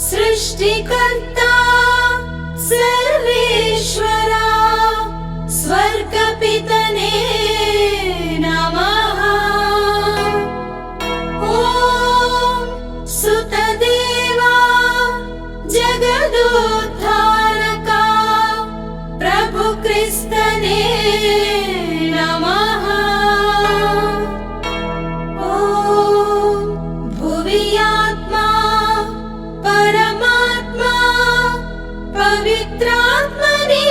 सृष्टिकर्ता सर्वेश्वरा स्वर्गपितने नमः। ॐ सुतदेवा जगदोद्धारका प्रभु क्रिस्तने नमः। ॐ भुवि आत्मा परमात्मा पवित्रात्मने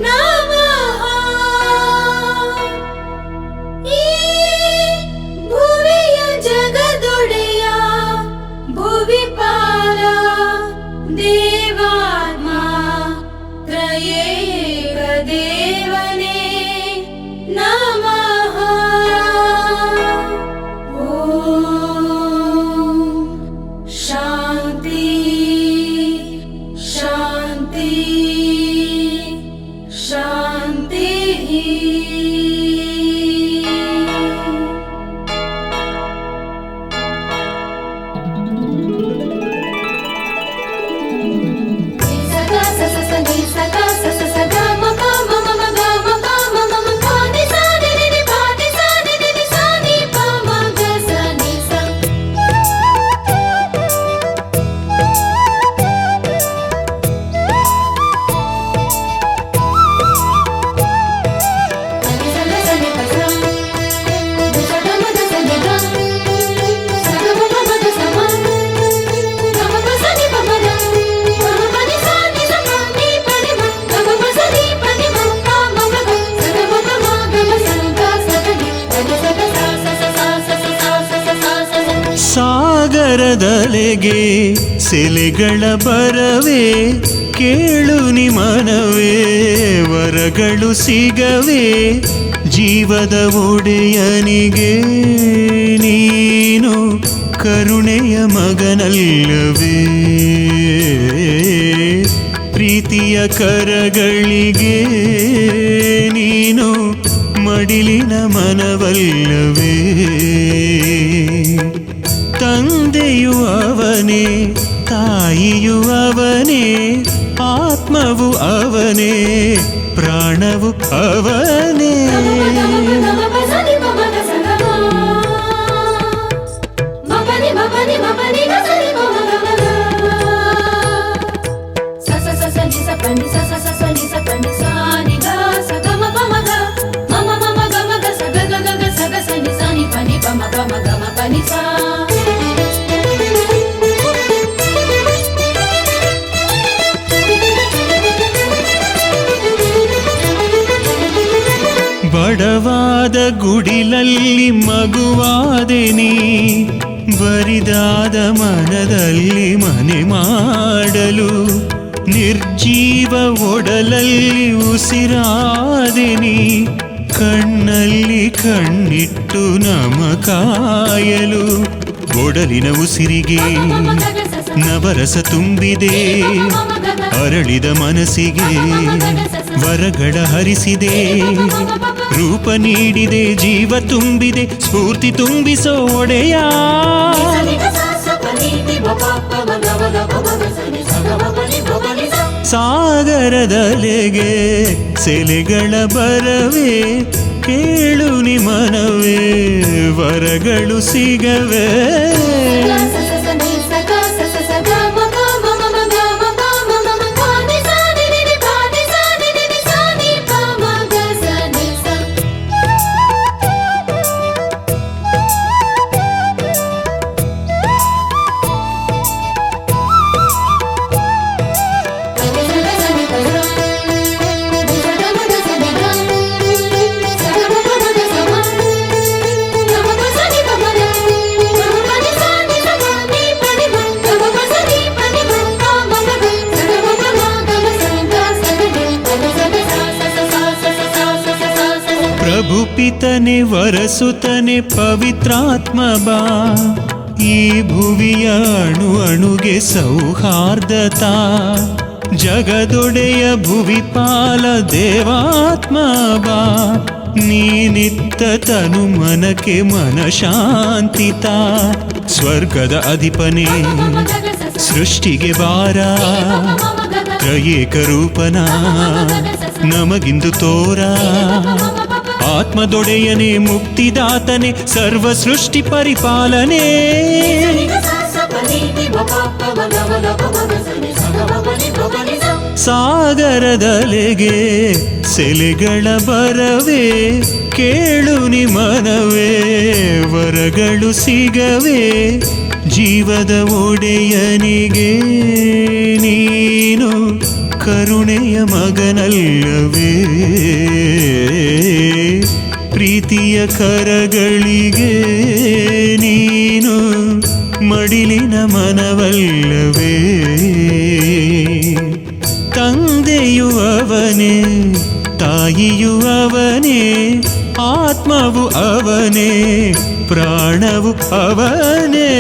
नमः। ಈ ಭುವಿಯ ಜಗದೊಡೆಯ ಭುವಿಪಾಲ ದೇವಾತ್ಮ ತ್ರಯೇಕ ದೇವನೇ ನಮಃ। शांति शांति शांति। सगा स स स नि सगा स स स ग म प म म म ग म प म म म प नि सा नि नि नि प नि सा नि नि नि सा नि प म ग स नि सा। ಸಾಗರದಲೆಗೆ ಸೆಲೆಗಳ ಬರವೇ ಕೇಳು ನಿಮನವೇ ವರಗಳು ಸಿಗವೇ ಜೀವದ ಒಡೆಯನಿಗೆ ನೀನು ಕರುಣೆಯ ಮಗನಲ್ಲವೇ ಪ್ರೀತಿಯ ಕರಗಳಿಗೆ ನೀನು ಮಡಿಲಿನ ಮನವಲ್ಲವೇ ತಂದೆಯು ಅವನೇ ತಾಯಿಯು ಅವನೇ ಆತ್ಮವು ಅವನೇ ಪ್ರಾಣವು ಅವನೇ ಬಡವಾದ ಗುಡಿಲಲ್ಲಿ ಮಗುವಾದೆ ನೀ ಬರಿದಾದ ಮನದಲ್ಲಿ ಮನೆ ಮಾಡಲು ನಿರ್ಜೀವ ಒಡಲಲ್ಲಿ ಉಸಿರಾದೆ ನೀ ಕಣ್ಣಲ್ಲಿ ಕಣ್ಣಿಟ್ಟು ನಮ ಕಾಯಲು ಒಡಲಿನ ಉಸಿರಿಗೆ ನವರಸ ತುಂಬಿದೆ ಅರಳಿದ ಮನಸ್ಸಿಗೆ ವರಗಳ ಹರಿಸಿದೆ ರೂಪ ನೀಡಿದೆ ಜೀವ ತುಂಬಿದೆ ಸ್ಫೂರ್ತಿ ತುಂಬಿಸೋ ಒಡೆಯ ಸಾಗರದಲೆಗೆ ಸೆಲೆಗಳ ಬರವೇ ಕೇಳು ನಿಮನವೇ ವರಗಳು ಸಿಗವೇ ಪಿತನೆ ವರಸುತನೆ ಪವಿತ್ರಾತ್ಮ ಬಾ. ಈ ಭುವಿಯ ಅಣು ಅಣುಗೆ ಸೌಹಾರ್ದತಾ, ಜಗದೊಡೆಯ ಭುವಿಪಾಲ ದೇವಾತ್ಮ ಬಾ. ನೀನಿತ್ತ ತನು ಮನಕ್ಕೆ ಮನ ಶಾಂತಿತಾ, ಸ್ವರ್ಗದ ಅಧಿಪನೇ ಸೃಷ್ಟಿಗೆ ಬಾರ. ತ್ರಯೇಕ ರೂಪನ ನಮಗಿಂದು ತೋರ. ಆತ್ಮದೊಡೆಯನೇ ಮುಕ್ತಿದಾತನೆ ಸರ್ವ ಸೃಷ್ಟಿ ಪರಿಪಾಲನೆ. ಸಾಗರದಲೆಗೆ ಸೆಲೆಗಳ ಬರವೇ, ಕೇಳು ನಿಮನವೇ ವರಗಳು ಸಿಗವೇ. ಜೀವದ ಒಡೆಯನಿಗೆ ನೀನು ಕರುಣೆಯ ಮಗನಲ್ಲವೇ. ಪ್ರೀತಿಯ ಕರಗಳಿಗೆ ನೀನು ಮಡಿಲಿನ ಮನವಲ್ಲವೇ. ತಂದೆಯು ಅವನೇ, ತಾಯಿಯು ಅವನೇ, ಆತ್ಮವು ಅವನೇ, ಪ್ರಾಣವು ಅವನೇ.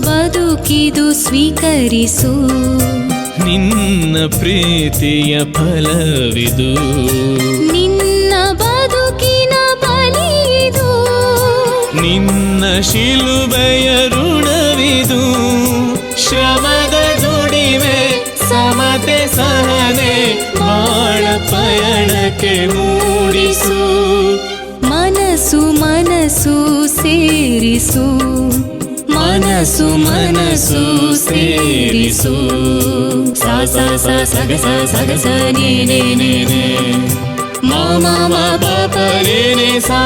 ಬದುಕಿದು ಸ್ವೀಕರಿಸು, ನಿನ್ನ ಪ್ರೀತಿಯ ಫಲವಿದು. ನಿನ್ನ ಬದುಕಿನ ಬಲಿದು, ನಿನ್ನ ಶಿಲುಬೆಯ ಋಣವಿದು. ಶ್ರಮದ ದುಡಿಮೆ ಸಮತೆ ಸಹನೆ ಬಾಳ ಪಯಣಕ್ಕೆ ಮೂಡಿಸು. ಮನಸ್ಸು ಮನಸ್ಸು ಸೇರಿಸು, ಮನಸ್ಸು ಮನಸ್ಸು ಸೇರಿಸು. ಸ ಸ ಸ ಸಗ ಸ ಸಗ ಸ ನೇ ನೇ ನೇ ನೇ ಮ ಮ ಮ ಪ ಪ ರೇ ನೇ ಸಾ.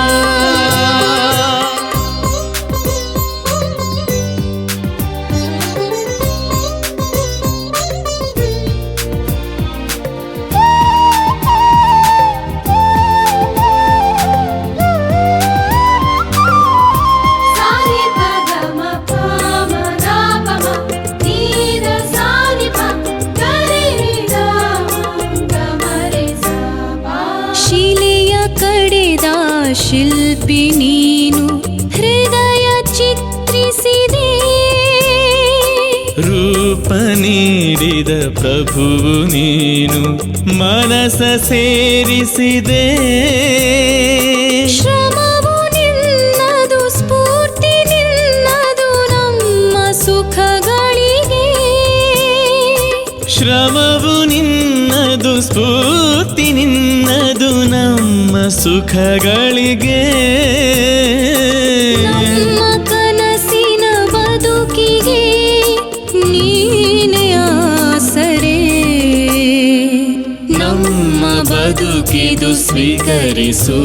ಶಿಲ್ಪಿ ನೀನು ಹೃದಯ ಚಿತ್ರಿಸಿದೆ, ರೂಪ ನೀಡಿದ ಪ್ರಭುವು ನೀನು ಮನಸ ಸೇರಿಸಿದೆ. ಶ್ರಮವು ನಿನ್ನದು ಸ್ಫೂರ್ತಿ ನಿನ್ನದು ನಮ್ಮ ಸುಖಗಳಿಗೆ. ಶ್ರಮವು ನಿನ್ನದು ಸ್ಫೂರ್ತಿ ನಿನ್ನದು ನಮ್ಮ ಸುಖಗಳಿಗೆ. ನಮ್ಮ ಕನಸಿನ ಬದುಕಿಗೆ ನೀನೇ ಆಸರೆ. ನಮ್ಮ ಬದುಕಿದು ಸ್ವೀಕರಿಸು,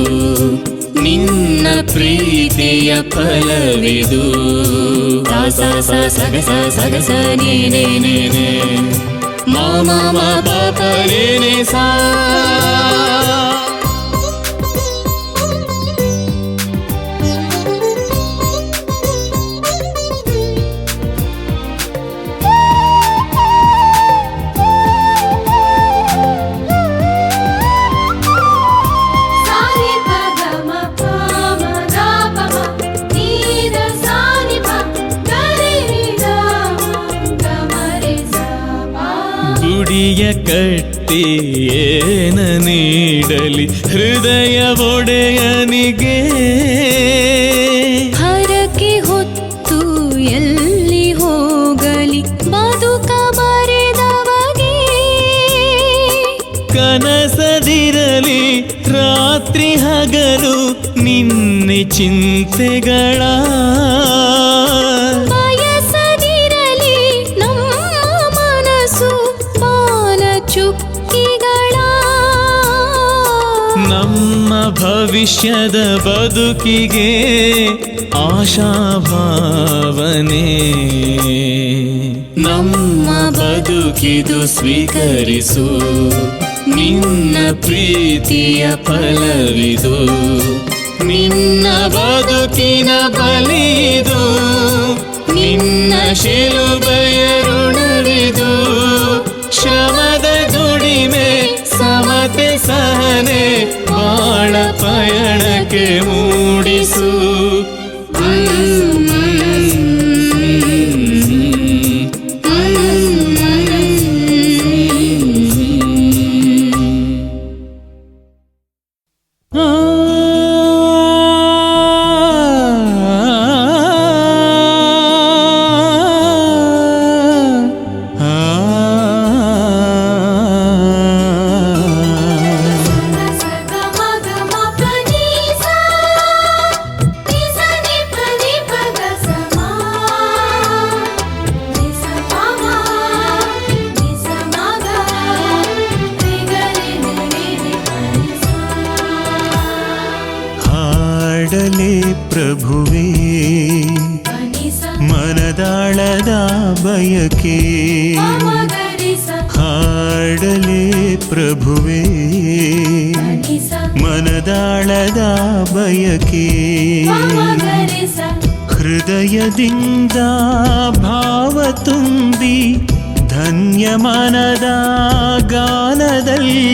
ನಿನ್ನ ಪ್ರೀತಿಯ ಫಲವಿದು. ಸ ಸ ಸಗ ಸ ಸಗ ಸ ನೇ ನೇ ನೇ ನೇ ಮ ಮ ಮ ಪ ಪ ರೇ ನೇ ಸಾ. ಗುಡಿಯ ಕಟ್ಟಿ ಏನ ನೀಡಲಿ ಹೃದಯ ಒಡೆಯನಿಗೆ. ಹರಕೆ ಹೊತ್ತು ಎಲ್ಲಿ ಹೋಗಲಿ ಬದುಕ ಬರೆದವಗೆ. ಕನಸದಿರಲಿ ರಾತ್ರಿ ಹಗಲು ನಿನ್ನೆ ಚಿಂತೆಗಳ ಬಯಸದಿರಲಿ ನಮ್ಮ ಮನಸ್ಸು ಬಾನ ಚುಕ್ಕಿಗಳ ನಮ್ಮ ಭವಿಷ್ಯದ ಬದುಕಿಗೆ ಆಶಾಭಾವನೆ. ನಮ್ಮ ಬದುಕಿದು ಸ್ವೀಕರಿಸು, ನಿನ್ನ ಪ್ರೀತಿಯ ಫಲವಿದು. ನಿನ್ನ ಬದುಕಿನ ಬಲಿದು, ನಿನ್ನ ಶಿಲುಬೆಯ ಋಣವಿದು. ಶ್ರಮದ ದುಡಿಮೆ, ಸಮತೆ ಸಹನೆ, ಬಾಳ ಪಯಣಕ್ಕೆ ಮೂಡಿಸು. ಹಾಡಲೇ ಪ್ರಭುವೇ ಮನದಾಳದ ಬಯಕೆ, ಹಾಡಲೇ ಪ್ರಭುವೇ ಮನದಾಳದ ಬಯಕೆ. ಹೃದಯದಿಂದ ಭಾವ ತುಂಬಿ ಧನ್ಯ ಮನದ ಗಾನದಲ್ಲಿ,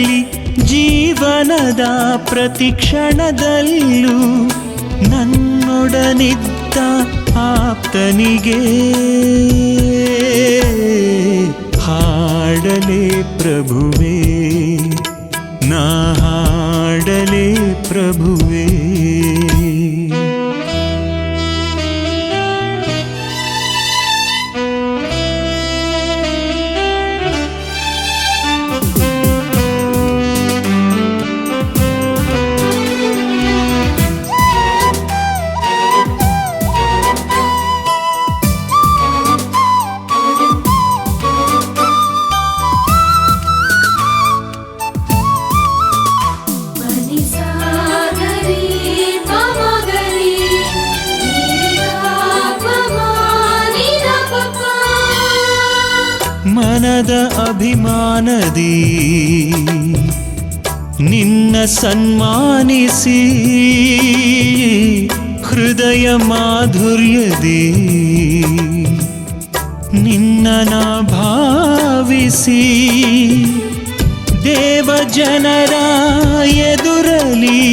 ಜೀವನದ ಪ್ರತಿಕ್ಷಣದಲ್ಲೂ ನನ್ನೊಡನಿದ್ದ ಆಪ್ತನಿಗೆ ಹಾಡಲೇ ಪ್ರಭುವೇ, ನಾ ಹಾಡಲೇ ಪ್ರಭುವೇ. ಮನದ ಅಭಿಮಾನದಿ ನಿನ್ನ ಸನ್ಮಾನಿಸಿ, ಹೃದಯ ಮಾಧುರ್ಯದಿ ನಿನ್ನ ನಾ ಭಾವಿಸಿ, ದೇವ ಜನರ ಎದುರಲಿ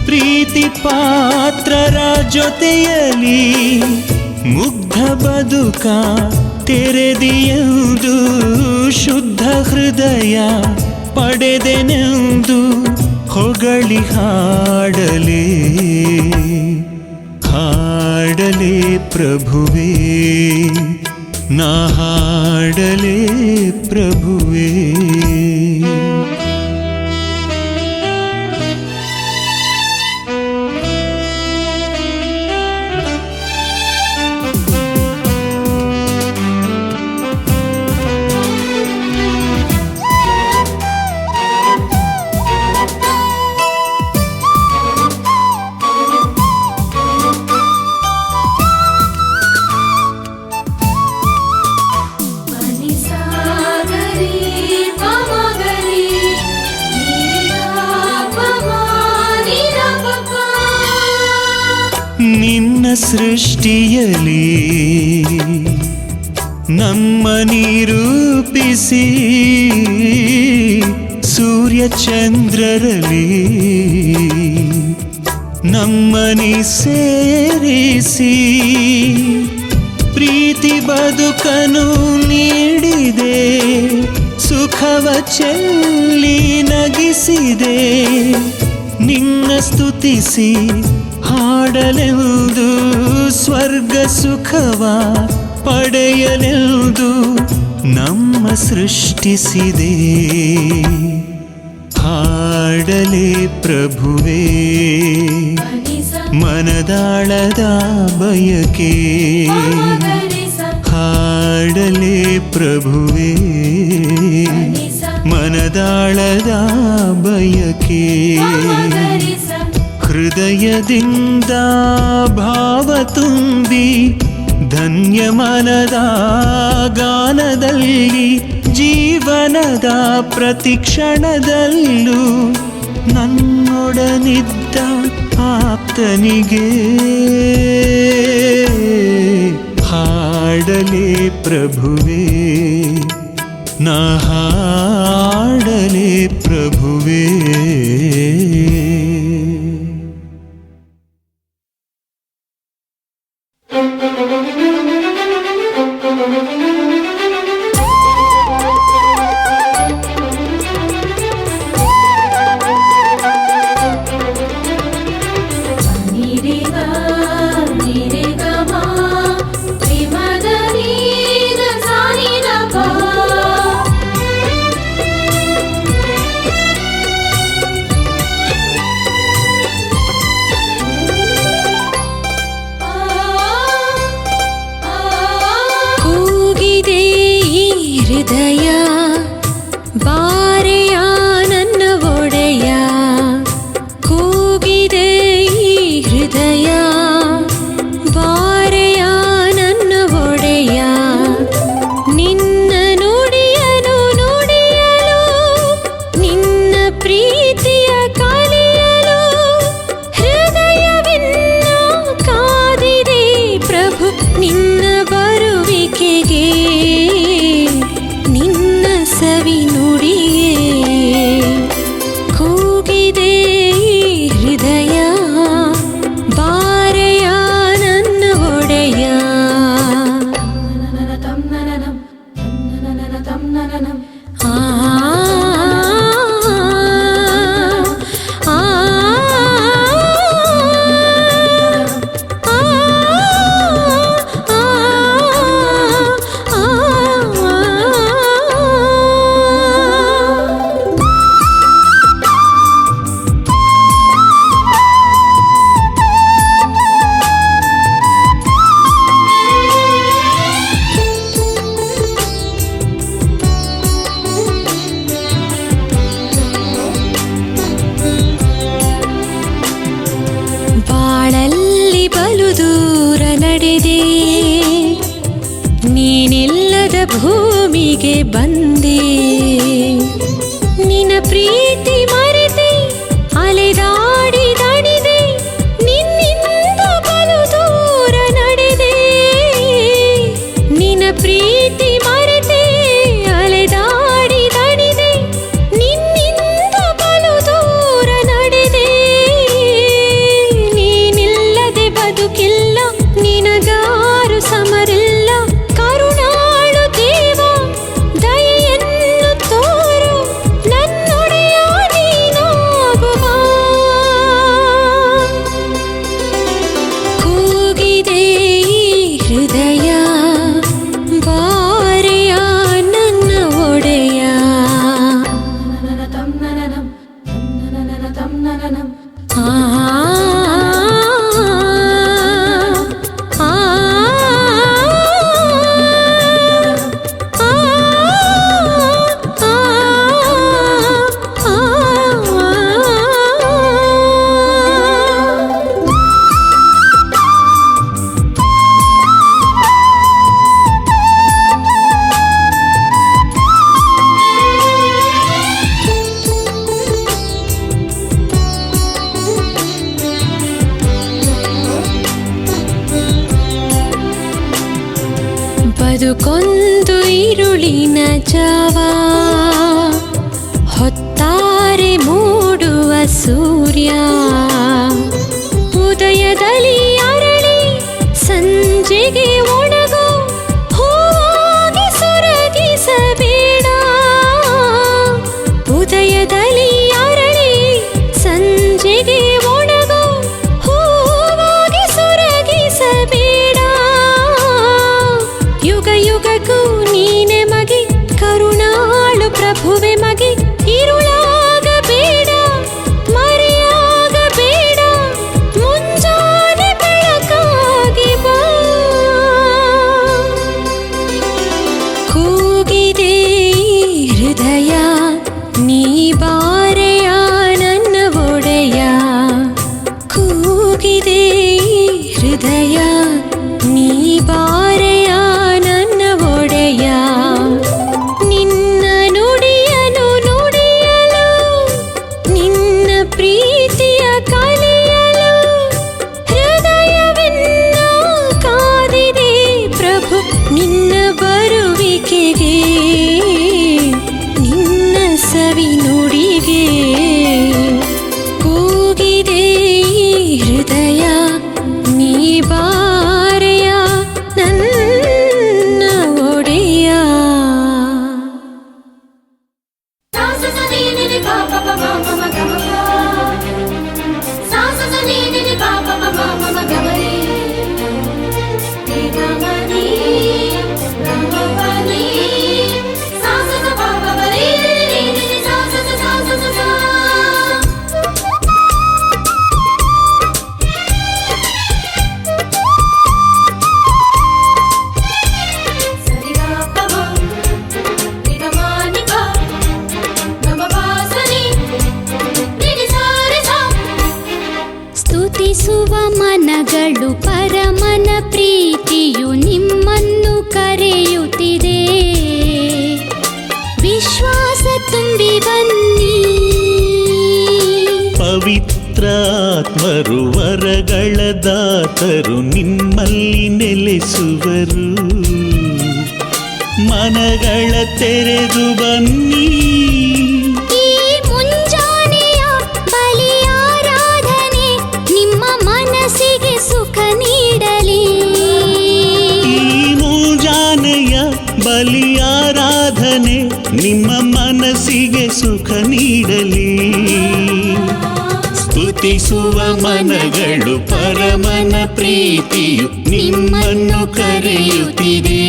ಪ್ರೀತಿ ಪಾತ್ರರ ಜೊತೆಯಲಿ ಮುಗ್ಧ ಬದುಕ ತೆರೆದಿಯೆಂದು ಶುದ್ಧ ಹೃದಯ ಪಡೆದೆನೆಂದು ಹೊಗಳಿ ಹಾಡಲೇ, ಹಾಡಲೇ ಪ್ರಭುವೇ, ನಾ ಹಾಡಲೇ ಪ್ರಭುವೇ. ನಿನ್ನ ಸೃಷ್ಟಿಯಲಿ ನಮ್ಮ ನಿರೂಪಿಸಿ, ಸೂರ್ಯ ಚಂದ್ರರಲ್ಲಿ ನಮ್ಮನಿ ಸೇರಿಸಿ, ಪ್ರೀತಿ ಬದುಕನು ನೀಡಿದೆ, ಸುಖವ ಚೆಲ್ಲಿ ನಗಿಸಿದೆ. ನಿನ್ನ ಸ್ತುತಿಸಿ ಹಾಡಲೆಂದು, ಸ್ವರ್ಗ ಸುಖವ ಪಡೆಯಲೆಂದು ನಮ್ಮ ಸೃಷ್ಟಿಸಿದೆ. ಹಾಡಲೇ ಹಾಡಲೇ ಪ್ರಭುವೇ ಮನದಾಳದ ಬಯಕೆ, ಹಾಡಲೇ ಪ್ರಭುವೇ ಮನದಾಳದ ಬಯಕೆ, ಹೃದಯದಿಂದ ಭಾವ ತುಂಬಿ ಧನ್ಯ ಮನದ ಗಾನದಲ್ಲಿ ಜೀವನದ ಪ್ರತಿಕ್ಷಣದಲ್ಲೂ ನನ್ನೊಡನಿದ್ದ ಆಪ್ತನಿಗೆ ಹಾಡಲೇ ಪ್ರಭುವೇ ನಾ ಹಾಡಲೇ ಪ್ರಭುವೇ. ಭೂಮಿಗೆ ಬಂದೆ ನಿನ್ನ ಪ್ರೀತಿ ಮರೆತೆ ಅಲೆದಾಡಿ ದಣಿದೆ ನಿನ್ನಿಂದ ಬಲು ದೂರ ನಡೆದೆ ನಿನ್ನ ಪ್ರೀತಿ ಮರೆತೆ ಅಲೆದಾಡಿ ದಣಿದೆ ನಿನ್ನಿಂದ ಬಲು ದೂರ ನಡೆದೆ ನೀನಿಲ್ಲದೆ ಬದುಕಿಲ್ಲ ನಿನಗಾರು ಸಮರಿಲ್ಲ ಬದುಕೊಂದು ಇರುಳಿನ ಜಾವ ಹೊತ್ತಾರೆ ಮೂಡುವ ಸೂರ್ಯ ಉದಯದಲ್ಲಿ ಅರಳಿ ಸಂಜೆಗೆ ಒಣಗೋ ಹೂವಾಗಿ ಸೊರಗಿಸಬೇಡ ಉದಯದಲ್ಲಿ ಅರಳಿ ಸಂಜೆಗೆ ಒಣಗೋ ಹೂವಾಗಿ ಸೊರಗಿಸಬೇಡ ಯುಗ ಯುಗಕ್ಕೂ ನೀನೆ ಮಗೆ ಕರುಣಾಳು ಪ್ರಭುವೆ ಮಗೆ ಇರುಳಾಗಬೇಡ ಪವಿತ್ರಾತ್ಮರು ವರಗಳ ದಾತರು ನಿಮ್ಮಲ್ಲಿ ನೆಲೆಸುವರು. ಮನಗಳ ತೆರೆದು ಬನ್ನಿ, ಈ ಮುಂಜಾನೆಯ ಬಲಿಯಾರಾಧನೆ ನಿಮ್ಮ ಮನಸ್ಸಿಗೆ ಸುಖ ನೀಡಲಿ. ಈ ಮುಂಜಾನೆಯ ಬಲಿಯಾರಾಧನೆ ನಿಮ್ಮ ಮನಸ್ಸಿಗೆ ಸುಖ ನೀಡಲಿ. ಸ್ತುತಿಸುವ ಮನಗಳು ಪರಮನ ಪ್ರೀತಿಯು ನಿಮ್ಮನ್ನು ಕರೆಯುತ್ತಿದೆ.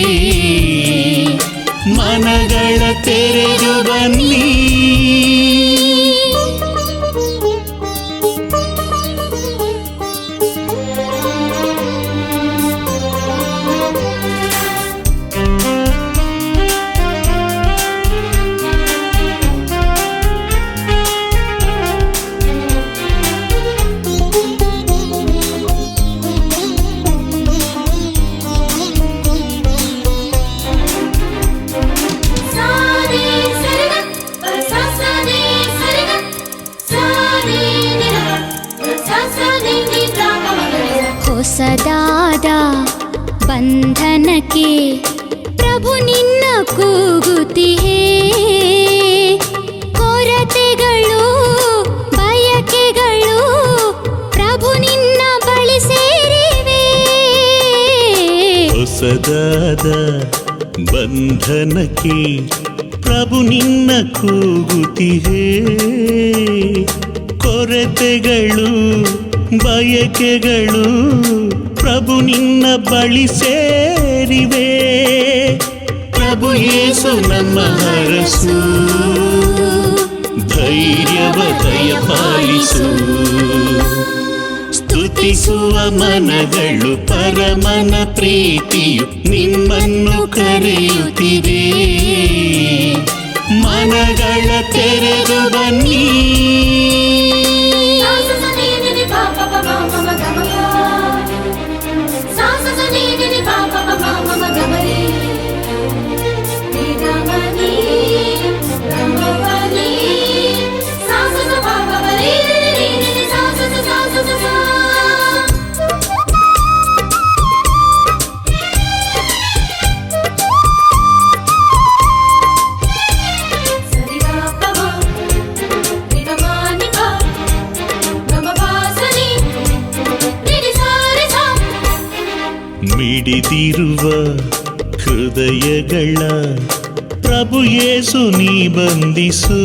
ಮನಗಳ ತೆರೆದು ಬನ್ನಿ, ಹೊಸದಾದ ಬಂಧನಕ್ಕೆ ಪ್ರಭು ನಿನ್ನ ಕೂಗುತ್ತಿಹೇ. ಕೊರತೆಗಳು ಬಯಕೆಗಳು ಪ್ರಭು ನಿನ್ನ ಬಳಿ ಸೇರಿವೆ. ಹೊಸದಾದ ಬಂಧನಕ್ಕೆ ಪ್ರಭು ನಿನ್ನ ಕೂಗುತ್ತಿಹೇ. ಕೊರತೆಗಳು ಬಯಕೆಗಳು ಪ್ರಭು ನಿನ್ನ ಬಳಿ ಸೇರಿವೆ. ಪ್ರಭು ಯೇಸು ನಮ್ಮ ಹರಸು, ಧೈರ್ಯವ ದಯಪಾಲಿಸು. ಸ್ತುತಿಸುವ ಮನಗಳು ಪರಮನ ಪ್ರೀತಿಯು ನಿಮ್ಮನ್ನು ಕರೆಯುತ್ತಿದೆ. ಮನಗಳ ತೆರೆದು ಬನ್ನಿ, ಮಿಡಿದಿರುವ ಹೃದಯಗಳ ಪ್ರಭು ಯೇಸು ನೀ ಬಂಧಿಸು.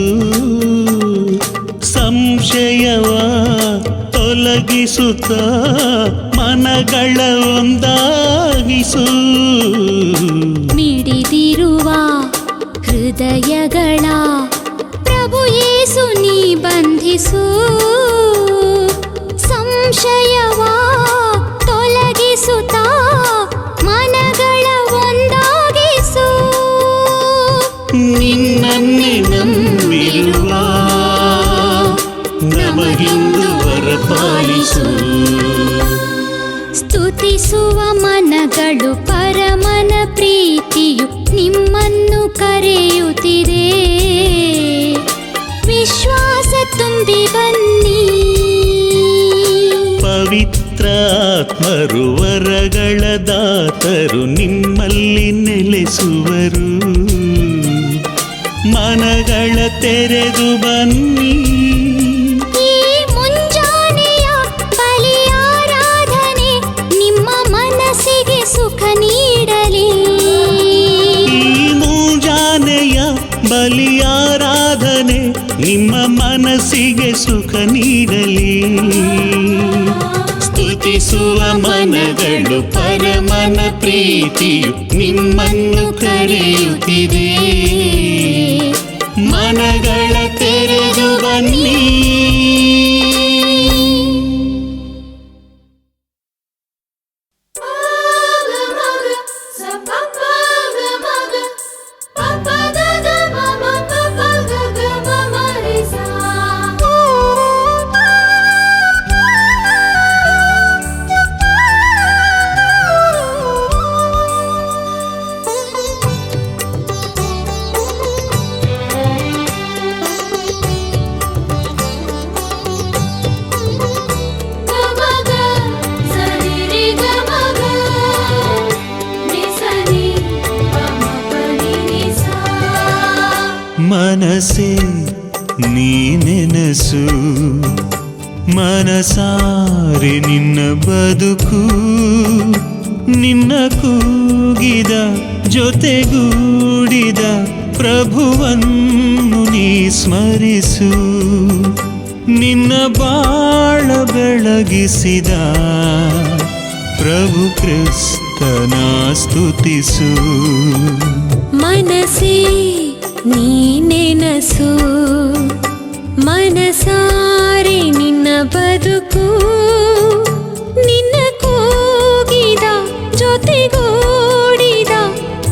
ಸಂಶಯವ ತೊಲಗಿಸುತ್ತ ಮನಗಳ ಒಂದಾಗಿಸು. ಮಿಡಿದಿರುವ ಹೃದಯಗಳ ಪ್ರಭು ಯೇಸು ನೀ ಬಂಧಿಸು. ಸಂಶಯವ ತೊಲಗಿಸುತ್ತ ಮನಗಳ ಒಂದಾಗಿಸು. ನಿನ್ನನ್ನೇ ನಂಬಿರುವ ನಮಗಿಂದು ವರಪಾಲಿಸು. ಸ್ತುತಿಸುವ ಮನಗಳು ಪರಮನ ಪ್ರೀತಿಯು ನಿಮ್ಮನ್ನು ಕರೆಯುತ್ತಿದೆ. ವಿಶ್ವಾಸ ತುಂಬಿ ಬನ್ನಿ, ಪವಿತ್ರಾತ್ಮರು ವರಗಳ ದಾತರು ನಿಮ್ಮಲ್ಲಿ ನೆಲೆಸುವರು. ಮನಗಳ ತೆರೆದು ಬನ್ನಿ, ಈ ಮುಂಜಾನೆಯ ಬಲಿಯಾರಾಧನೆ ನಿಮ್ಮ ಮನಸ್ಸಿಗೆ ಸುಖ ನೀಡಲಿ. ಈ ಮುಂಜಾನೆಯ ಬಲಿಯಾರಾಧನೆ ನಿಮ್ಮ ಮನಸ್ಸಿಗೆ ಸುಖ ನೀಡಲಿ. ಸ್ತುತಿಸುವ ಮನಗಳು ಪರಮನ ಪ್ರೀತಿಯು ನಿಮ್ಮನ್ನು ಕರೆಯುತ್ತಿದೆ. ಮನಗಳ ತೆರೆದು ಬನ್ನಿ, ಮನಸೇ ನೀ ನೆನಸು, ಮನಸಾರೆ ನಿನ್ನ ಬದುಕು, ನಿನ್ನ ಕೂಗಿದ ಜೊತೆಗೂಡಿದ ಪ್ರಭುವನ್ನು ನೀ ಸ್ಮರಿಸು, ನಿನ್ನ ಬಾಳ ಬೆಳಗಿಸಿದ ಪ್ರಭು ಕ್ರಿಸ್ತನ ಸ್ತುತಿಸು. ಮನಸೇ ನೀ ನೆನಸು, ಮನಸಾರೆ ನಿನ್ನ ಬದುಕು, ನಿನ್ನ ಕೂಗಿದ ಜೊತೆಗೂಡಿದ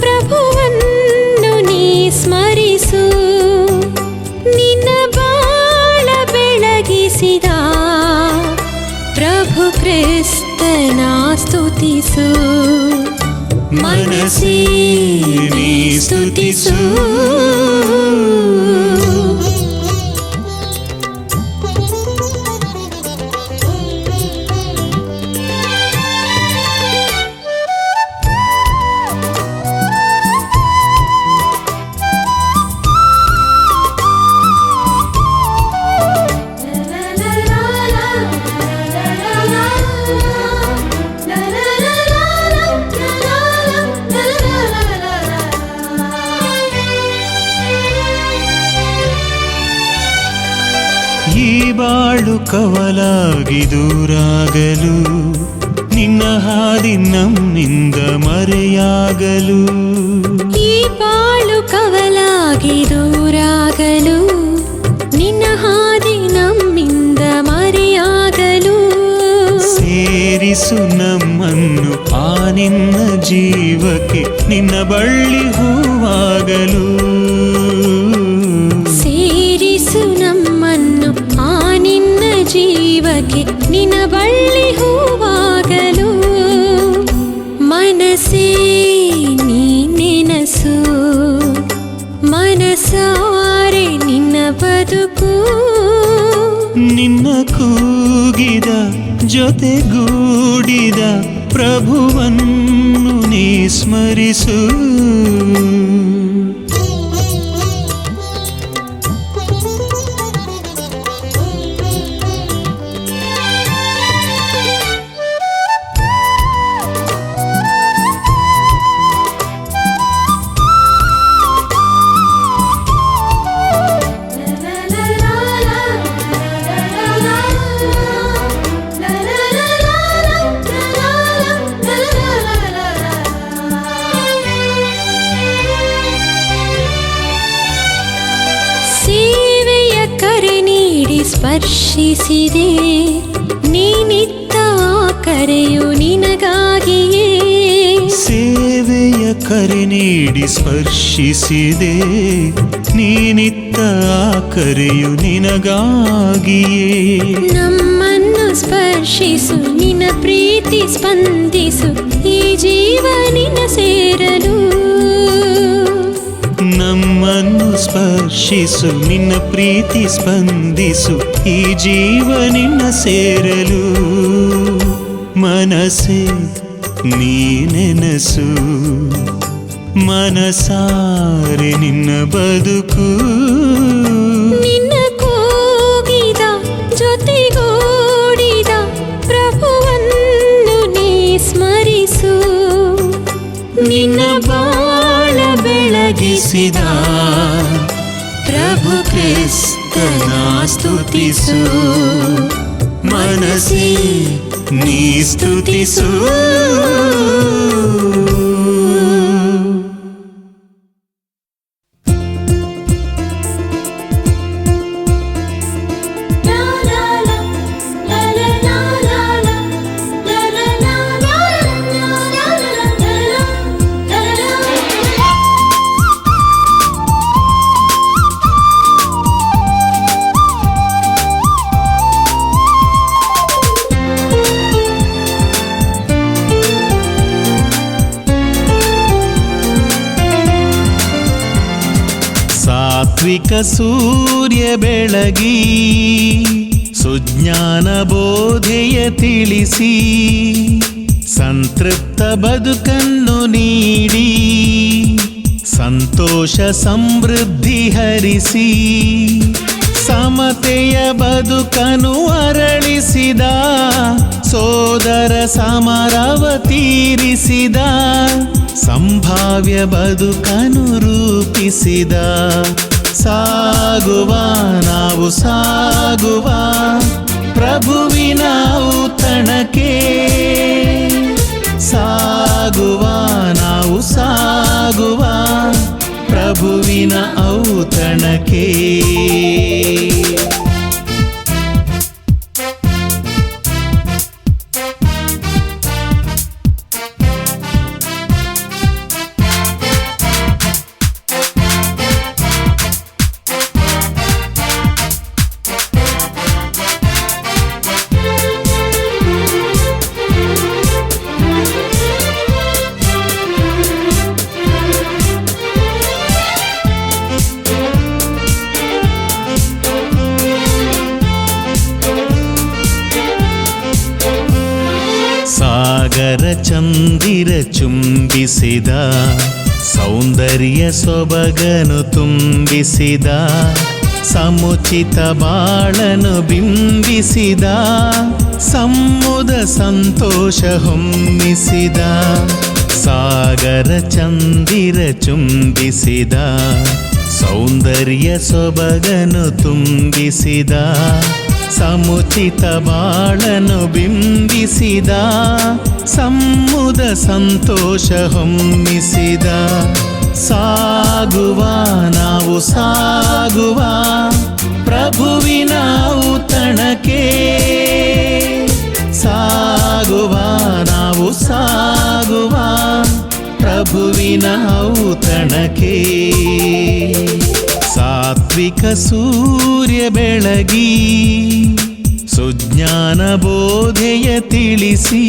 ಪ್ರಭುವನ್ನು ನೀ ಸ್ಮರಿಸು, ನಿನ್ನ ಬಾಳ ಬೆಳಗಿಸಿದ ಪ್ರಭು ಕ್ರಿಸ್ತನ ಸ್ತುತಿಸು. ಮನಸೇ ನೀ ಸ್ತುತಿಸು. ಈ ಬಾಳು ಕವಲಾಗಿ ದೂರಾಗಲು, ನಿನ್ನ ಹಾದಿ ನಮ್ಮಿಂದ ಮರೆಯಾಗಲು. ಈ ಬಾಳು ಕವಲಾಗಿ ದೂರಾಗಲು, ನಿನ್ನ ಹಾದಿ ನಮ್ಮಿಂದ ಮರೆಯಾಗಲು. ಸೇರಿಸು ನಮ್ಮನ್ನು ಆ ನಿನ್ನ ಜೀವಕ್ಕೆ, ನಿನ್ನ ಬಳ್ಳಿ ಹೂವಾಗಲು. ಸೇರಿಸು ನಮ್ಮನ್ನು ಆ ನಿನ್ನ ಜೀವಕ್ಕೆ, ನಿನ್ನ ಬಳ್ಳಿ ಹೂವಾಗಲು. ಮನಸೇ ನೀ ನೆನಸು, ಮನಸಾರೆ ನಿನ್ನ ಬದುಕು, ನಿನ್ನ ಕೂಗಿದ ಜೊತೆಗೂಡಿದ ಪ್ರಭುವನ್ನು ನೀ ಸ್ಮರಿಸು. ಸೇವೆಯ ಕರೆ ನೀಡಿ ಸ್ಪರ್ಶಿಸಿದೆ, ನೀನಿತ್ತ ಕರೆಯು ನಿನಗಾಗಿಯೇ. ಸೇವೆಯ ಕರೆ ನೀಡಿ ಸ್ಪರ್ಶಿಸಿದೆ, ನೀನಿತ್ತ ಕರೆಯು ನಿನಗಾಗಿಯೇ. ನಮ್ಮನ್ನು ಸ್ಪರ್ಶಿಸು, ನಿನ್ನ ಪ್ರೀತಿ ಸ್ಪಂದಿಸು, ಈ ಜೀವ ನಿನ್ನ ಸೇರಲು. ನಮ್ಮನ್ನು ಸ್ಪರ್ಶಿಸು, ನಿನ್ನ ಪ್ರೀತಿ ಸ್ಪಂದಿಸು, ಈ ಜೀವ ನಿನ್ನ ಸೇರಲು. ಮನಸೇ ನೀ ನೆನಸು, ಮನಸಾರೆ ನಿನ್ನ ಬದುಕು, ನಿನ್ನ ಕೂಗಿದ ಜೊತೆಗೂಡಿದ ಪ್ರಭುವನ್ನು ನೀ ಸ್ಮರಿಸು, ನಿನ್ನ ಬಾಳ ಬೆಳಗಿಸಿದ ಪ್ರಭು ಕ್ರಿಸ್ತನ ಸ್ತುತಿಸು. ಮನಸೇ ನೀ ಸ್ತುತಿಸು. ಸಾತ್ವಿಕ ಸೂರ್ಯ ಬೆಳಗಿ ಸುಜ್ಞಾನ ಬೋಧೆಯ ತಿಳಿಸಿ ಸಂತೃಪ್ತ ಬದುಕನ್ನು ನೀಡಿ ಸಂತೋಷ ಸಮೃದ್ಧಿ ಹರಿಸಿ ಸಮತೆಯ ಬದುಕನು ಅರಳಿಸಿದ ಸೋದರ ಸಮರವ ತೀರಿಸಿದ ಸಂಭಾವ್ಯ ಬದುಕನು ರೂಪಿಸಿದ ಸಾಗುವ ನಾವು ಸಾಗುವ ಪ್ರಭುವಿನ ಔತಣಕ್ಕೆ ಸಾಗುವ ನಾವು ಸಾಗುವ ಪ್ರಭುವಿನ ಔತಣಕ್ಕೆ ಸಾಗರ ಚಂದಿರ ಚುಂಬಿಸಿದ ಸೌಂದರ್ಯ ಸೊಬಗನು ತುಂಬಿಸಿದ ಸಮುಚಿತ ಬಾಳನು ಬಿಂಬಿಸಿದ ಸಮುದ ಸಂತೋಷ ಹೊಮ್ಮಿಸಿದ ಸಾಗರ ಚಂದಿರ ಚುಂಬಿಸಿದ ಸೌಂದರ್ಯ ಸೊಬಗನು ತುಂಬಿಸಿದ ಸಮುಚಿತ ಬಾಳನು ಬಿಂಬಿಸಿದ ಸಮುದ ಸಂತೋಷ ಹೊಮ್ಮಿಸಿದ ಸಾಗುವ ನಾವು ಸಾಗುವ ಪ್ರಭುವಿನ ಔತಣಕ್ಕೆ ಸಾಗುವ ನಾವು ಸಾಗುವ ಪ್ರಭುವಿನ ಔತಣಕ್ಕೆ ಸಾತ್ವಿಕ ಸೂರ್ಯ ಬೆಳಗಿ ಸುಜ್ಞಾನ ಬೋಧೆಯ ತಿಳಿಸಿ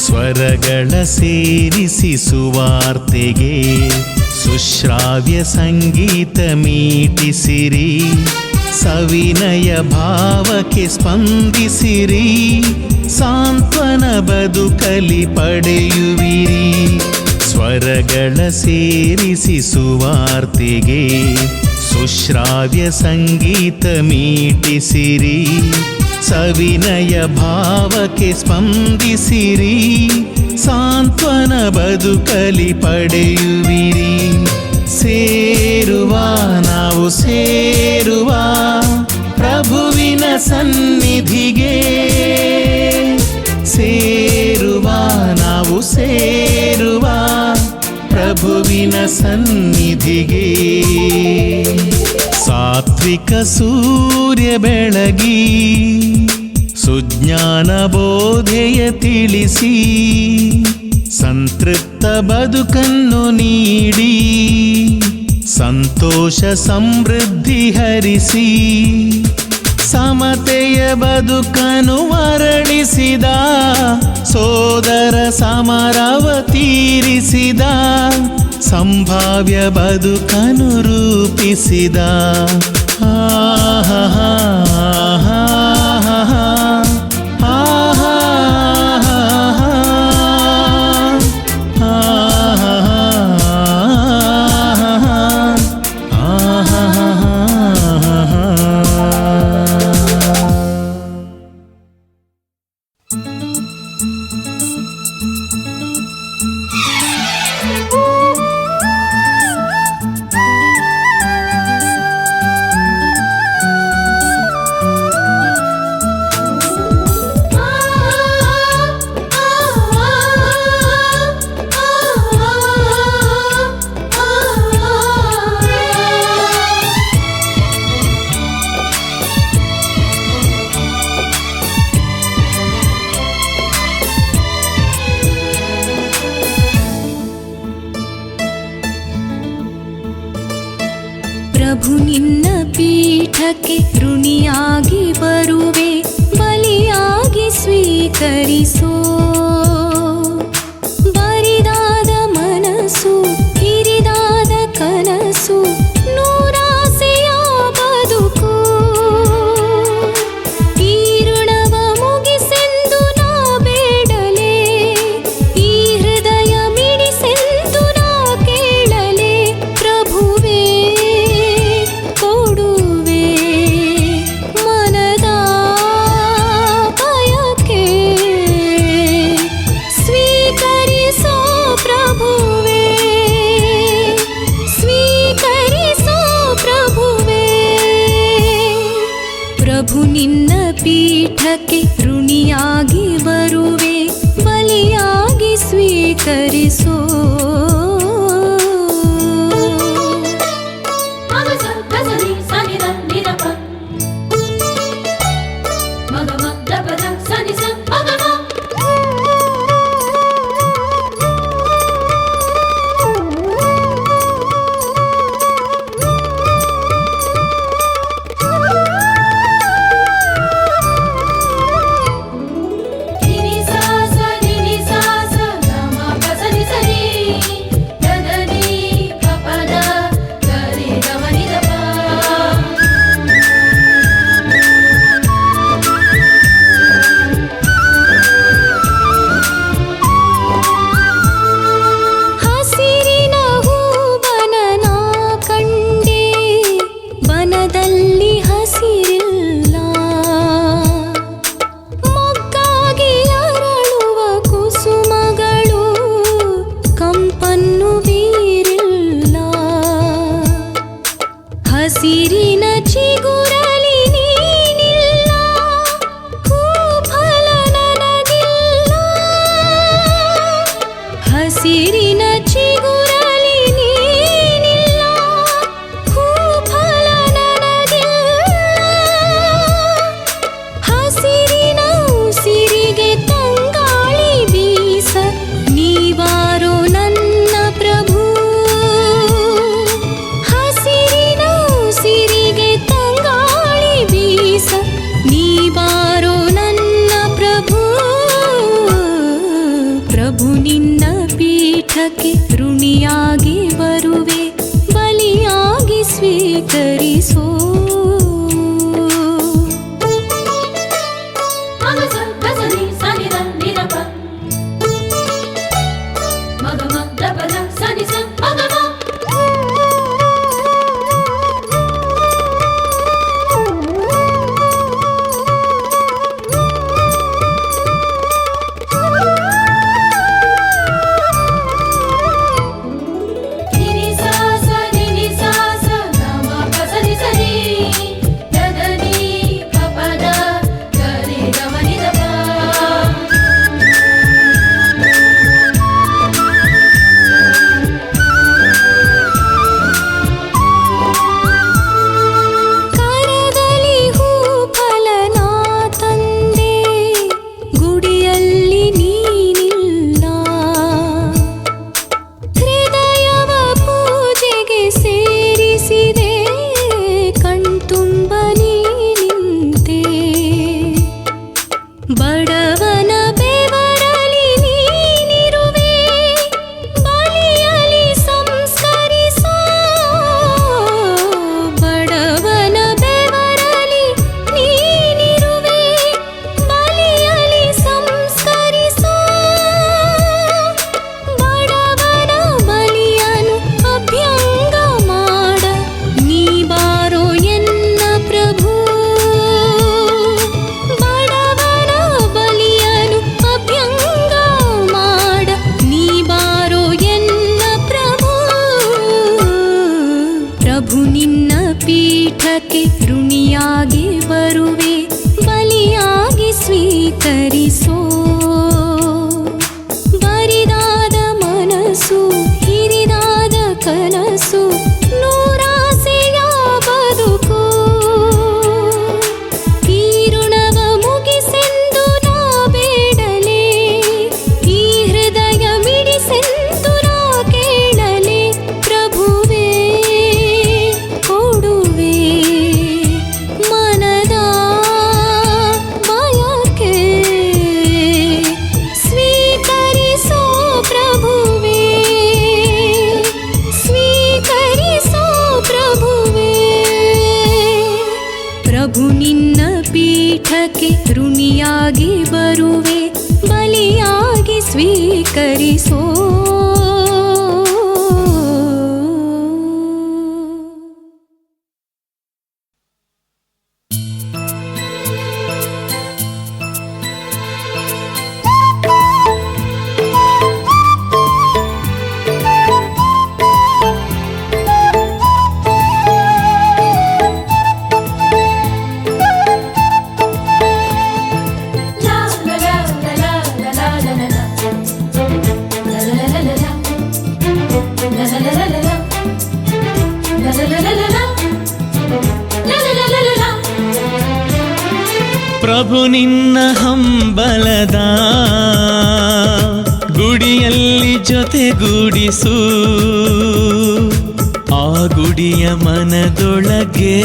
ಸ್ವರಗಳ ಸೇರಿಸಿ ಸುವಾರ್ತೆಗೆ ಸುಶ್ರಾವ್ಯ ಸಂಗೀತ ಮೀಟಿಸಿರಿ ಸವಿನಯ ಭಾವಕ್ಕೆ ಸ್ಪಂದಿಸಿರಿ ಸಾಂತ್ವನ ಬದುಕಲಿ ಪಡೆಯುವಿರಿ ಸ್ವರಗಳ ಸೇರಿಸಿ ಸುವಾರ್ತೆಗೆ ಸುಶ್ರಾವ್ಯ ಸಂಗೀತ ಮೀಟಿಸಿರಿ ಸವಿನಯ ಭಾವಕ್ಕೆ ಸ್ಪಂದಿಸಿರಿ ಸಾಂತ್ವನ ಬದುಕಲಿ ಪಡೆಯುವಿರಿ ಸೇರುವ ನಾವು ಸೇರುವ ಪ್ರಭುವಿನ ಸನ್ನಿಧಿಗೆ ಸೇರುವ ನಾವು ಸೇರುವ ಪ್ರಭುವಿನ ಸನ್ನಿಧಿಗೆ ಸಾತ್ವಿಕ ಸೂರ್ಯ ಬೆಳಗಿ ಸುಜ್ಞಾನ ಬೋಧೆಯ ತಿಳಿಸಿ ಸಂತೃಪ್ತ ಬದುಕನ್ನು ನೀಡಿ ಸಂತೋಷ ಸಮೃದ್ಧಿ ಹರಿಸಿ ಸಮತೆಯ ಬದುಕನು ಅರಳಿಸಿದ ಸೋದರ ಸಮರವ ತೀರಿಸಿದ ಸಂಭಾವ್ಯ ಬದುಕನು ರೂಪಿಸಿದ ಪ್ರಭು ನಿನ್ನ ಪೀಠಕ್ಕೆ ಋಣಿಯಾಗಿ ಬರುವೆ, ಬಲಿಯಾಗಿ ಸ್ವೀಕರಿಸೋ. ಬರಿದಾದ ಮನಸ್ಸು, ಹಿರಿದಾದ ಕನಸು, ನೂರಾಸೆಯ ಬದುಕು. ಈ ಋಣವ ಮುಗಿಸೆಂದು ನಾ ಬೇಡಲೆ, ಈ ಹೃದಯ ಮಿಡಿಸೆಂದು ನಾ ಕೇಳಲೆ. ಪ್ರಭುವೇ ಕೊಡುವೆ ಮನದ ಬಯಕೆ, ಸ್ವೀಕರಿಸೋ ಪ್ರಭುವೇ, ಸ್ವೀಕರಿಸೋ ಪ್ರಭುವೇ. ಪ್ರಭು ನಿನ್ನ ಪೀಠಕ್ಕೆ ಋಣಿಯಾಗಿ ಬರುವೆ, ಬಲಿಯಾಗಿ ಸ್ವೀಕರಿಸೋ. ಹಸಿರಿನ ಹೂವನನ ಕಂಡೆ, ಬನದಲ್ಲಿ ಹಸಿರಿಲ್ಲ. ಮೊಗ್ಗಾಗಿ ಅರಳುವ ಕುಸುಮಗಳು ಕಂಪನ್ನು ಬೀರಿಲ್ಲ. ಹಸಿರಿನ ಚಿಗುರಲಿ ನೀನಿಲ್ಲ, ಹೂಫಲ ನನಗಿಲ್ಲ. ಹಸಿರಿನ ಚಿಗುರಲಿ ನೀನಿಲ್ಲ, ಹೂಫಲ ನನಗಿಲ್ಲ. ಹಸಿರಿನ ಉಸಿರಿಗೆ ತಂಗಾಳಿ ಬೀಸ, ನೀವಾರೋ ನನ್ನ ಪ್ರಭು. ಹಸಿರಿನ ಉಸಿರಿಗೆ ತಂಗಾಳಿ ಬೀಸ, ನೀವಾರೋ ನನ್ನ ಪ್ರಭು. ಪ್ರಭು ನಿನ್ನ ಪೀಠಕ್ಕೆ ಋಣಿಯಾಗಿ ಬರುವೆ, ಬಲಿಯಾಗಿ ಸ್ವೀಕರಿಸೋ. Ni sa sa ni sa sa, ga ma pa sa ni sa ni. ಸ್ವೀಕರಿಸೋ. ಪ್ರಭು ನಿನ್ನ ಹಂಬಲದ ಗುಡಿಯಲ್ಲಿ ಜೊತೆಗೂಡಿಸು, ಆ ಗುಡಿಯ ಮನದೊಳಗೆ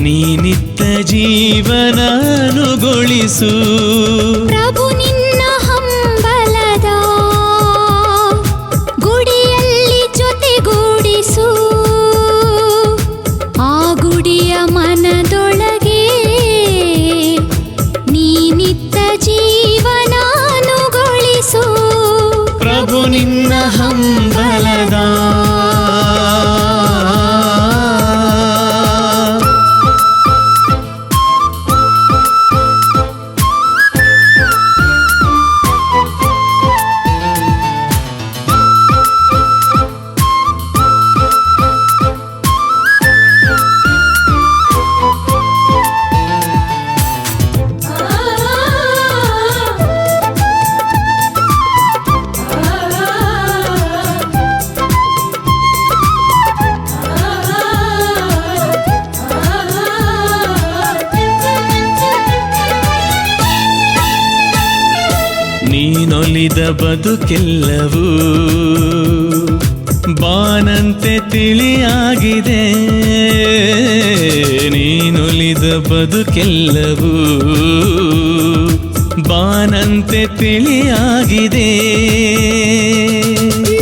ನೀ ನಿತ್ಯ ಜೀವನ ಅನುಗೊಳಿಸು. ಪ್ರಭು ನಿನ್ನ ಹಂಬಲದ ಗುಡಿಯಲ್ಲಿ ಜೊತೆಗೂಡಿಸು, ಆ ಗುಡಿಯ ಮನದೊಳಗೆ ನೀ ನಿತ್ಯ ಜೀವನ ಅನುಗೊಳಿಸು. ಪ್ರಭು ನಿನ್ನ ಹಂಬಲದ ನೀನೊಲಿದ ಬದುಕೆಲ್ಲವೂ ಬಾನಂತೆ ತಿಳಿಯಾಗಿದೆ, ನೀನೊಲಿದ ಬದುಕೆಲ್ಲವೂ ಬಾನಂತೆ ತಿಳಿಯಾಗಿದೆ.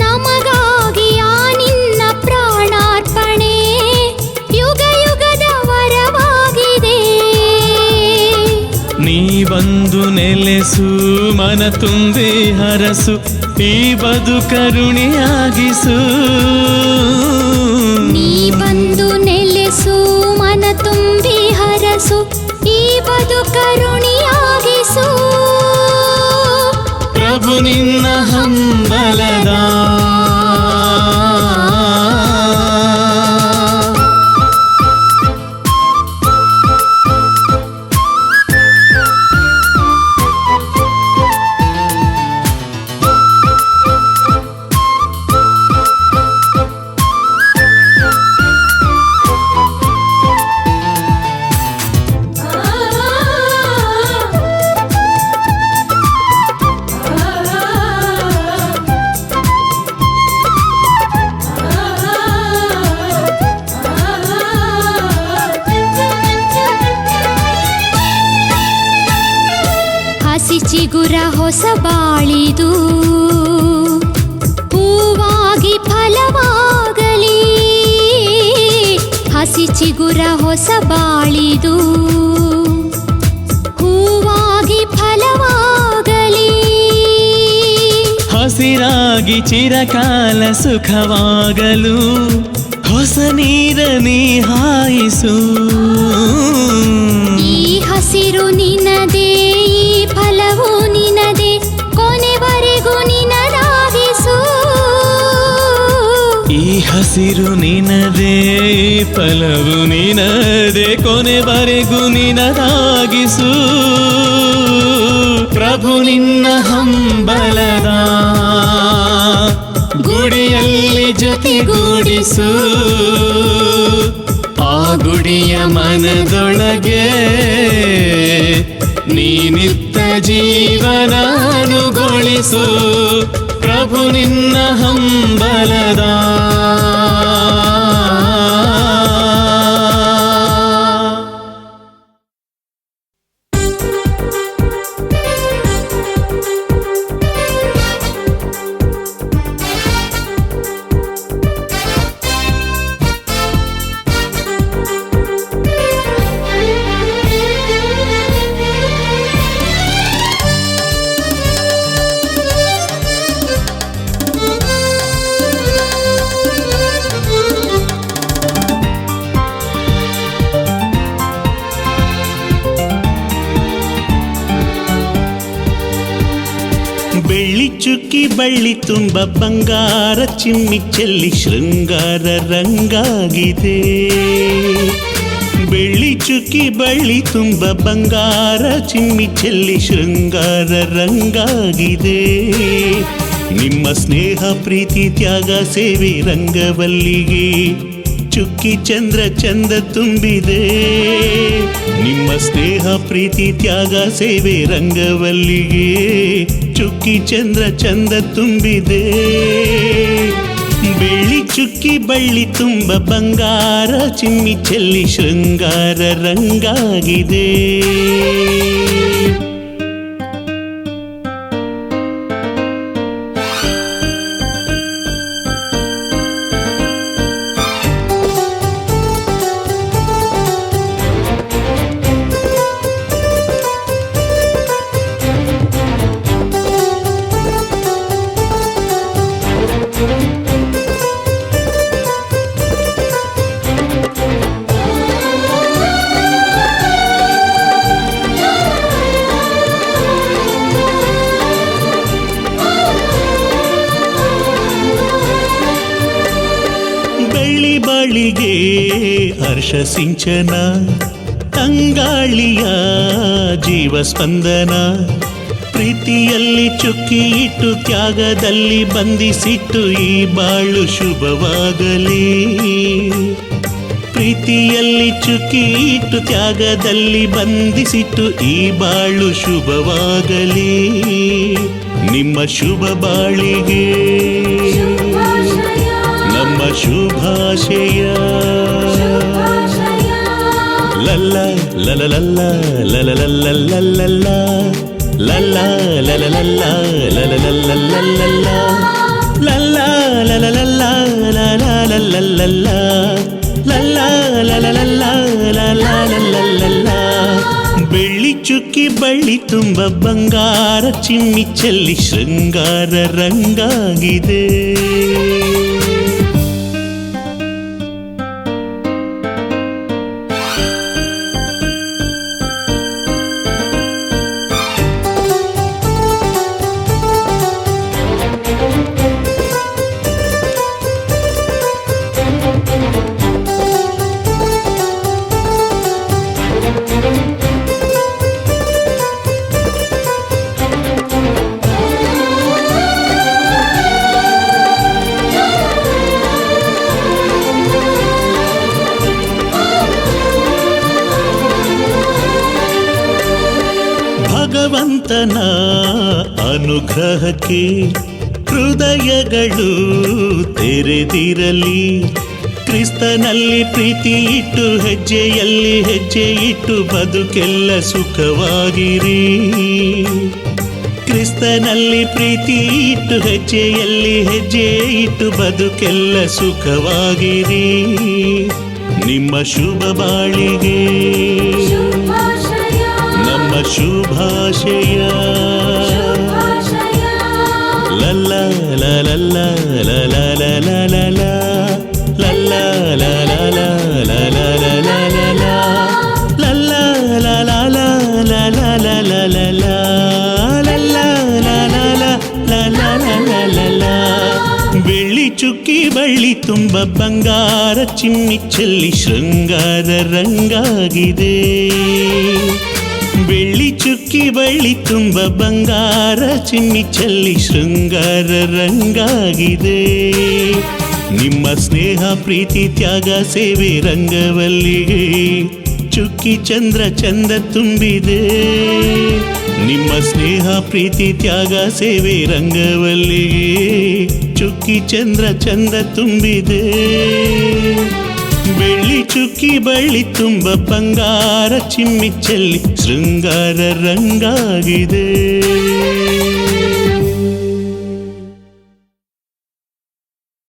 ನಮಗಾಗಿ ಆ ನಿನ್ನ ಪ್ರಾಣಾರ್ಪಣೆ ಯುಗ ಯುಗದ ವರವಾಗಿದೆ. ನೀ ಬಂದು ನೆಲೆಸು, ಮನ ತುಂಬಿ ಹರಸು, ಈ ಬದುಕರುಣಿಯಾಗಿಸು. ನೀ ಬಂದು ನೆಲೆಸು, ಮನ ತುಂಬಿ ಹರಸು, ಈ ಬದುಕರುಣಿಯಾಗಿಸು. ಪ್ರಭು ನಿನ್ನ ಹಂಬಲದ ಚಿಗುರ ಹೊಸ ಬಾಳಿದು ಹೂವಾಗಿ ಫಲವಾಗಲಿ, ಹಸಿ ಚಿಗುರ ಹೊಸ ಬಾಳಿದು ಹೂವಾಗಿ ಫಲವಾಗಲಿ. ಹಸಿರಾಗಿ ಚಿರಕಾಲ ಸುಖವಾಗಲು ಹೊಸ ನೀರ ನೀ ಹಾಯಿಸು. ಈ ಹಸಿರು ನಿನದೇ, ಈ ಫಲವು ನಿನದೇ, ಕೊನೆವರೆಗೂ ನಿನದಾಗಿಸು. ಈ ಹಸಿರು ನಿನದೇ, ಈ ಫಲವು ನಿನದೇ, ಕೊನೆವರೆಗೂ ನಿನದಾಗಿಸು. ಪ್ರಭು ನಿನ್ನ ಹಂಬಲದ ಗುಡಿಯಲ್ಲಿ ಜೊತೆಗೂಡಿಸು, ಆ ಗುಡಿಯ ಮನದೊಳಗೆ ನೀ ನಿತ್ಯ ಜೀವನ ಅನುಗೊಳಿಸು. ಪ್ರಭು ನಿನ್ನ ಹಂಬಲದ ಬೆಳ್ಳಿ ಚುಕ್ಕಿ ಬಳ್ಳಿ ತುಂಬ ಬಂಗಾರ ಚಿಮ್ಮಿ ಚೆಲ್ಲಿ ಶೃಂಗಾರ ರಂಗಾಗಿದೆ. ಬೆಳ್ಳಿ ಚುಕ್ಕಿ ಬಳ್ಳಿ ತುಂಬ ಬಂಗಾರ ಚಿಮ್ಮಿ ಚೆಲ್ಲಿ ಶೃಂಗಾರ ರಂಗಾಗಿದೆ. ನಿಮ್ಮ ಸ್ನೇಹ ಪ್ರೀತಿ ತ್ಯಾಗ ಸೇವೆ ರಂಗವಲ್ಲಿಗೆ ಚುಕ್ಕಿ ಚಂದ್ರ ಚಂದ ತುಂಬಿದೆ. ನಿಮ್ಮ ಸ್ನೇಹ ಪ್ರೀತಿ ತ್ಯಾಗ ಸೇವೆ ರಂಗವಲ್ಲಿಗೆ ಚುಕ್ಕಿ ಚಂದ್ರ ಚಂದ ತುಂಬಿದೆ. ಬೆಳ್ಳಿ ಚುಕ್ಕಿ ಬಳ್ಳಿ ತುಂಬ ಬಂಗಾರ ಚಿಮ್ಮಿ ಚೆಲ್ಲಿ ಶೃಂಗಾರ ರಂಗಾಗಿದೆ. ಬೆಳ್ಳಿ ಬಾಳಿಗೆ ಹರ್ಷ ಸಿಂಚನ, ತಂಗಾಳಿಯ ಜೀವ ಸ್ಪಂದನ. ಪ್ರೀತಿಯಲ್ಲಿ ಚುಕ್ಕಿ ಇಟ್ಟು ತ್ಯಾಗದಲ್ಲಿ ಬಂಧಿಸಿಟ್ಟು ಈ ಬಾಳು ಶುಭವಾಗಲಿ. ಪ್ರೀತಿಯಲ್ಲಿ ಚುಕ್ಕಿ ಇಟ್ಟು ತ್ಯಾಗದಲ್ಲಿ ಬಂಧಿಸಿಟ್ಟು ಈ ಬಾಳು ಶುಭವಾಗಲಿ. ನಿಮ್ಮ ಶುಭ ಬಾಳಿಗೆ ನಮ್ಮ ಶುಭಾಶಯ. ಲಲ್ಲ ಲಲ ಲಲ್ಲ ಲಲ ಲಲ್ಲ ಲಲ್ಲ ಲಲ್ಲ ಲಲ ಲಲ್ಲ ಲಲ ಲಲ್ಲ ಲಲ್ಲ ಲಲ್ಲ ಲಲ ಲಲ್ಲ ಲಲ ಲಲ್ಲ ಲಲ್ಲ ಲಲ ಲಲ್ಲ ಲಲ ಲಲ್ಲ. ಬೆಳ್ಳಿ ಚುಕ್ಕಿ ಬಳ್ಳಿ ತುಂಬ ಬಂಗಾರ ಚಿಮ್ಮಿ ಚೆಲ್ಲಿ ಶೃಂಗಾರ ರಂಗಾಗಿದೆ. ಭಗವಂತನ ಅನುಗ್ರಹಕ್ಕೆ ಹೃದಯಗಳು ತೆರೆದಿರಲಿ. ಕ್ರಿಸ್ತನಲ್ಲಿ ಪ್ರೀತಿ ಇಟ್ಟು ಹೆಜ್ಜೆಯಲ್ಲಿ ಹೆಜ್ಜೆ ಇಟ್ಟು ಬದುಕೆಲ್ಲ ಸುಖವಾಗಿರಿ. ಕ್ರಿಸ್ತನಲ್ಲಿ ಪ್ರೀತಿ ಇಟ್ಟು ಹೆಜ್ಜೆಯಲ್ಲಿ ಹೆಜ್ಜೆ ಇಟ್ಟು ಬದುಕೆಲ್ಲ ಸುಖವಾಗಿರಿ. ನಿಮ್ಮ ಶುಭ ಬಾಳಿಗೆ ನಮ್ಮ ಶುಭಾಶಯ. ಲಲ್ಲ ಲಲ್ಲ ಲಲ ಲಲ ಲಲ ಲಲ್ಲ ಲಲ ಲಲ ಲಲ ಲಲ್ಲ ಲಲ ಲಲ ಲಲ. ಬೆಳ್ಳಿ ಚುಕ್ಕಿ ಬಳ್ಳಿ ತುಂಬ ಬಂಗಾರ ಚಿಮ್ಮಿ ಚೆಲ್ಲಿ ಶೃಂಗಾರ ರಂಗಾಗಿದೆ. ಬೆಳ್ಳಿ ಚುಕ್ಕಿ ಬಳ್ಳಿ ತುಂಬ ಬಂಗಾರ ಚಿಮ್ಮಿ ಚೆಲ್ಲಿ ಶೃಂಗಾರ ರಂಗಾಗಿದೆ. ನಿಮ್ಮ ಸ್ನೇಹ ಪ್ರೀತಿ ತ್ಯಾಗ ಸೇವೆ ರಂಗವಲ್ಲಿಗೆ ಚುಕ್ಕಿ ಚಂದ್ರ ಚಂದ ತುಂಬಿದೆ. ನಿಮ್ಮ ಸ್ನೇಹ ಪ್ರೀತಿ ತ್ಯಾಗ ಸೇವೆ ರಂಗವಲ್ಲಿಗೆ ಚುಕ್ಕಿ ಚಂದ್ರ ಚಂದ ತುಂಬಿದೆ. ಬೆಳ್ಳಿ ಚುಕ್ಕಿ ಬಳ್ಳಿ ತುಂಬ ಬಂಗಾರ ಚಿಮ್ಮಿ ಚೆಲ್ಲಿ ಶೃಂಗಾರ ರಂಗಾಗಿದೆ.